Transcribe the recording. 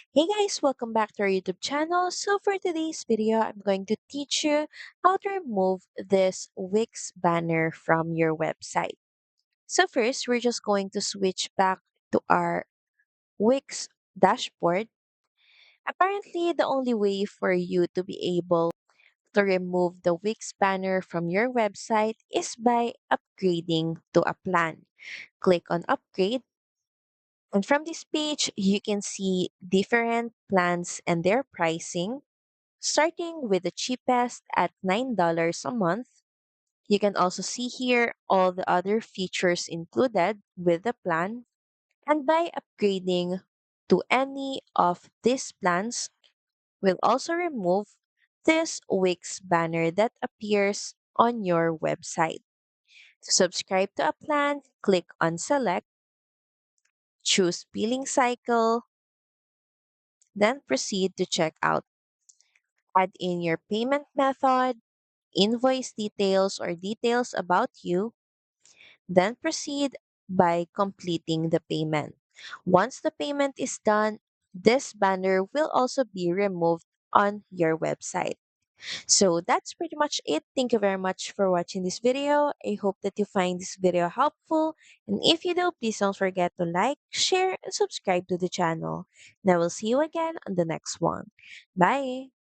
Hey guys, welcome back to our YouTube channel. So for today's video, I'm going to teach you how to remove this Wix banner from your website. So first, we're just going to switch back to our Wix dashboard. Apparently, the only way for you to be able to remove the Wix banner from your website is by upgrading to a plan. Click on upgrade. And from this page, you can see different plans and their pricing. Starting with the cheapest at $9 a month, you can also see here all the other features included with the plan. And by upgrading to any of these plans, we'll also remove this Wix banner that appears on your website. To subscribe to a plan, click on select, choose billing cycle, then proceed to checkout. Add in your payment method, invoice details or details about you, then proceed by completing the payment. Once the payment is done, this banner will also be removed on your website. So that's pretty much it. Thank you very much for watching this video. I hope that you find this video helpful. And if you do, please don't forget to like, share, and subscribe to the channel. And I will see you again on the next one. Bye!